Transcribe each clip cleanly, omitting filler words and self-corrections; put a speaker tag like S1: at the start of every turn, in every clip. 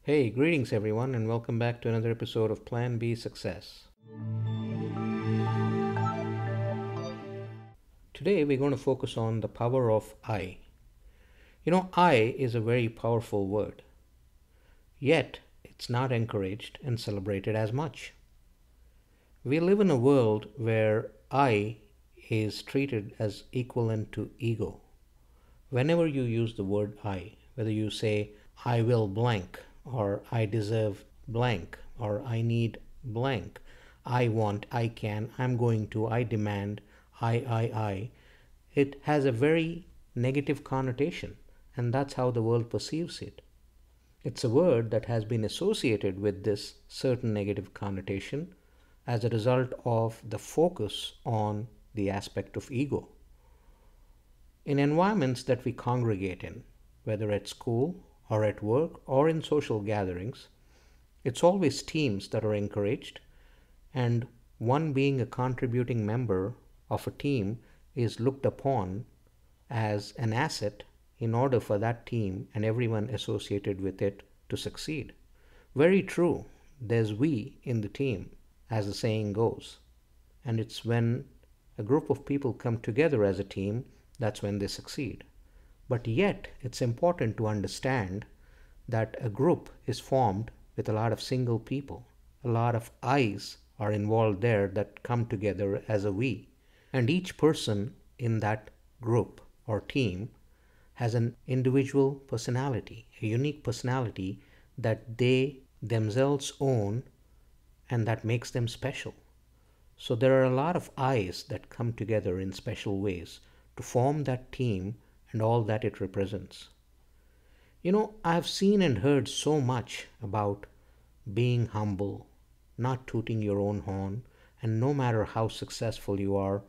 S1: Hey, greetings everyone, and welcome back to another episode of Plan B Success. Today we're going to focus on the power of I. I is a very powerful word, yet it's not encouraged and celebrated as much. We live in a world where I is treated as equivalent to ego. Whenever you use the word I, whether you say, I will blank, or I deserve blank, or I need blank, I want, I can, I'm going to, I demand, I, it has a very negative connotation, and that's how the world perceives it. It's a word that has been associated with this certain negative connotation as a result of the focus on the aspect of ego. In environments that we congregate in, whether at school or at work or in social gatherings, it's always teams that are encouraged, and one being a contributing member of a team is looked upon as an asset in order for that team and everyone associated with it to succeed. Very true, there's we in the team, as the saying goes, and it's when a group of people come together as a team that's when they succeed. But yet, it's important to understand that a group is formed with a lot of single people. A lot of I's are involved there that come together as a we. And each person in that group or team has an individual personality, a unique personality that they themselves own and that makes them special. So there are a lot of I's that come together in special ways to form that team and all that it represents. I've seen and heard so much about being humble, not tooting your own horn, and no matter how successful you are,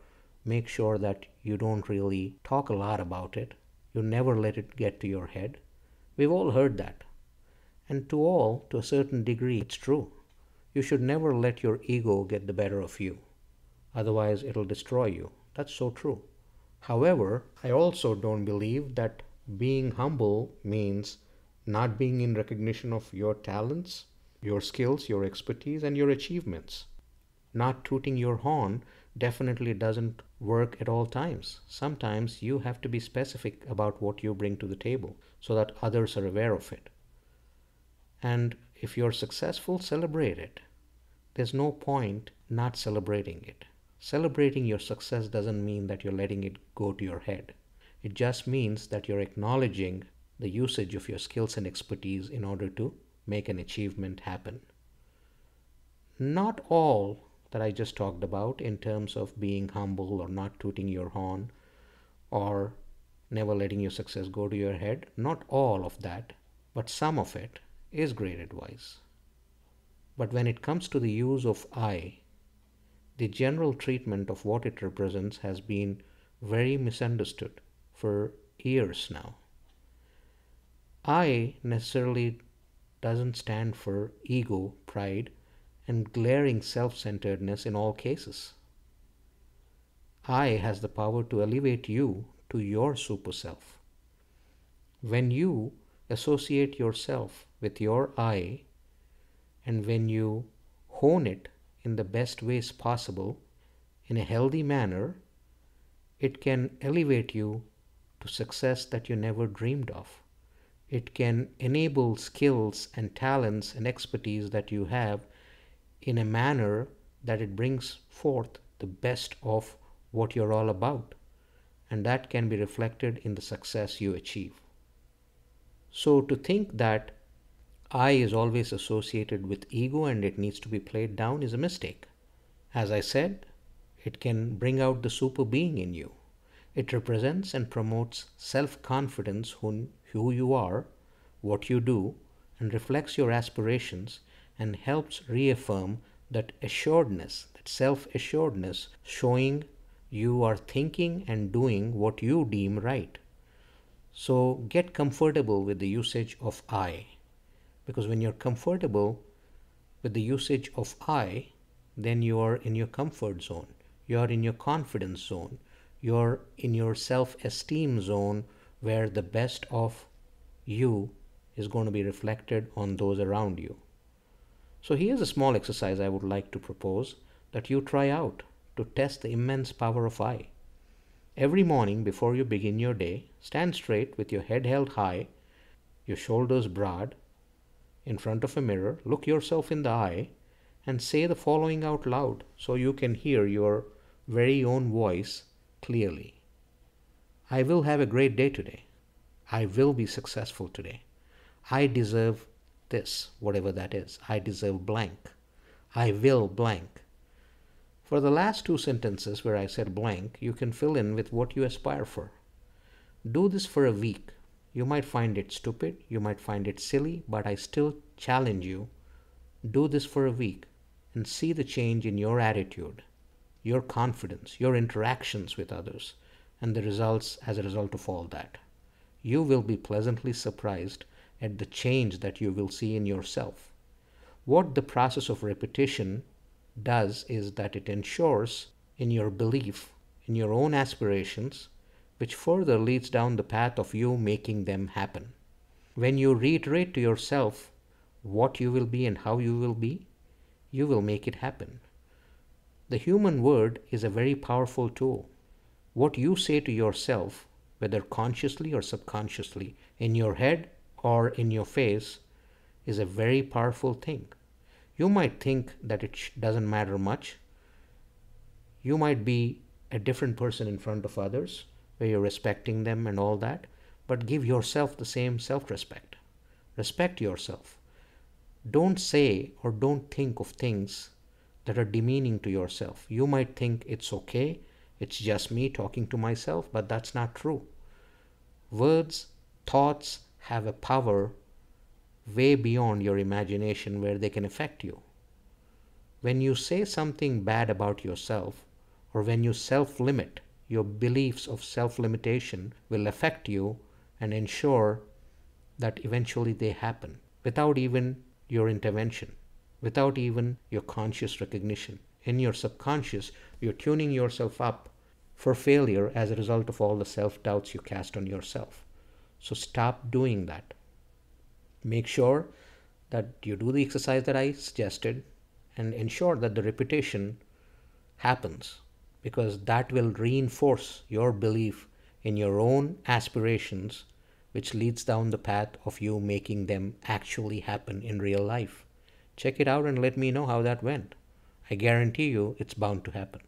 S1: make sure that you don't really talk a lot about it. You never let it get to your head. We've all heard that. And to a certain degree, it's true. You should never let your ego get the better of you. Otherwise, it'll destroy you. That's so true. However, I also don't believe that being humble means not being in recognition of your talents, your skills, your expertise, and your achievements. Not tooting your horn definitely doesn't work at all times. Sometimes you have to be specific about what you bring to the table so that others are aware of it. And if you're successful, celebrate it. There's no point not celebrating it. Celebrating your success doesn't mean that you're letting it go to your head. It just means that you're acknowledging the usage of your skills and expertise in order to make an achievement happen. Not all that I just talked about in terms of being humble or not tooting your horn or never letting your success go to your head, not all of that, but some of it is great advice. But when it comes to the use of I, the general treatment of what it represents has been very misunderstood for years now. I necessarily doesn't stand for ego, pride, and glaring self-centeredness in all cases. I has the power to elevate you to your super self. When you associate yourself with your I, and when you hone it in the best ways possible, in a healthy manner, it can elevate you to success that you never dreamed of. It can enable skills and talents and expertise that you have in a manner that it brings forth the best of what you're all about. And that can be reflected in the success you achieve. So to think that I is always associated with ego and it needs to be played down is a mistake. As I said, it can bring out the super being in you. It represents and promotes self-confidence who you are, what you do, and reflects your aspirations and helps reaffirm that assuredness, that self-assuredness, showing you are thinking and doing what you deem right. So get comfortable with the usage of I. Because when you're comfortable with the usage of I, then you are in your comfort zone. You are in your confidence zone. You're in your self-esteem zone where the best of you is going to be reflected on those around you. So here's a small exercise I would like to propose that you try out to test the immense power of I. Every morning before you begin your day, stand straight with your head held high, your shoulders broad, in front of a mirror, look yourself in the eye, and say the following out loud so you can hear your very own voice clearly. I will have a great day today. I will be successful today. I deserve this, whatever that is. I deserve blank. I will blank. For the last two sentences where I said blank, you can fill in with what you aspire for. Do this for a week. You might find it stupid, you might find it silly, but I still challenge you. Do this for a week and see the change in your attitude, your confidence, your interactions with others, and the results as a result of all that. You will be pleasantly surprised at the change that you will see in yourself. What the process of repetition does is that it ensures in your belief, in your own aspirations, which further leads down the path of you making them happen. When you reiterate to yourself what you will be and how you will make it happen. The human word is a very powerful tool. What you say to yourself, whether consciously or subconsciously, in your head or in your face, is a very powerful thing. You might think that it doesn't matter much. You might be a different person in front of others, where you're respecting them and all that, but give yourself the same self-respect. Respect yourself. Don't say or don't think of things that are demeaning to yourself. You might think it's okay, it's just me talking to myself, but that's not true. Words, thoughts have a power way beyond your imagination where they can affect you. When you say something bad about yourself, or when you self-limit, your beliefs of self-limitation will affect you and ensure that eventually they happen without even your intervention, without even your conscious recognition. In your subconscious, you're tuning yourself up for failure as a result of all the self-doubts you cast on yourself. So stop doing that. Make sure that you do the exercise that I suggested and ensure that the repetition happens, because that will reinforce your belief in your own aspirations, which leads down the path of you making them actually happen in real life. Check it out and let me know how that went. I guarantee you it's bound to happen.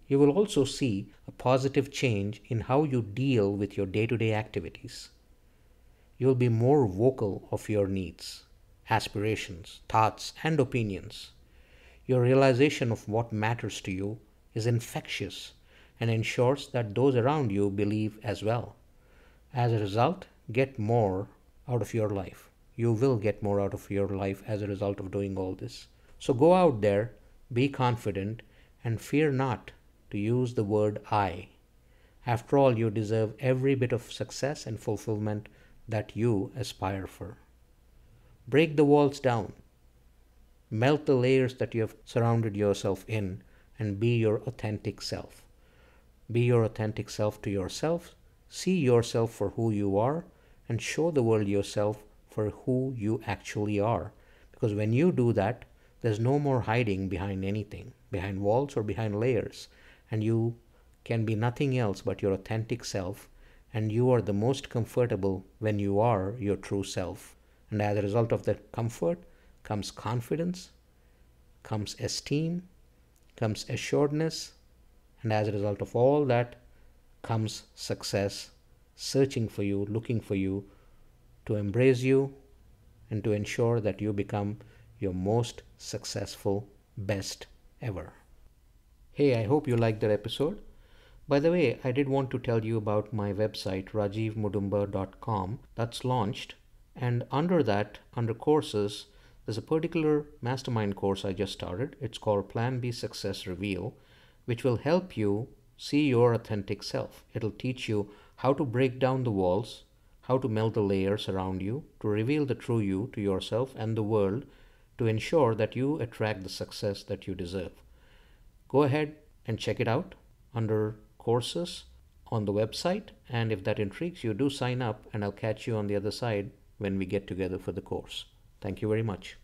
S1: You will also see a positive change in how you deal with your day-to-day activities. You will be more vocal of your needs, aspirations, thoughts, and opinions. Your realization of what matters to you is infectious and ensures that those around you believe as well. As a result, get more out of your life. You will get more out of your life as a result of doing all this. So go out there, be confident, and fear not to use the word I. After all, you deserve every bit of success and fulfillment that you aspire for. Break the walls down. Melt the layers that you have surrounded yourself in and be your authentic self. Be your authentic self to yourself. See yourself for who you are and show the world yourself for who you actually are. Because when you do that, there's no more hiding behind anything, behind walls or behind layers. And you can be nothing else but your authentic self. And you are the most comfortable when you are your true self. And as a result of that comfort comes confidence, comes esteem, comes assuredness, and as a result of all that comes success, searching for you, looking for you, to embrace you, and to ensure that you become your most successful, best ever. Hey, I hope you liked that episode. By the way, I did want to tell you about my website, rajivmudumba.com, that's launched. And under that, under courses, there's a particular mastermind course I just started. It's called Plan B Success Reveal, which will help you see your authentic self. It'll teach you how to break down the walls, how to melt the layers around you, to reveal the true you to yourself and the world, to ensure that you attract the success that you deserve. Go ahead and check it out under courses on the website, and if that intrigues you, do sign up and I'll catch you on the other side when we get together for the course. Thank you very much.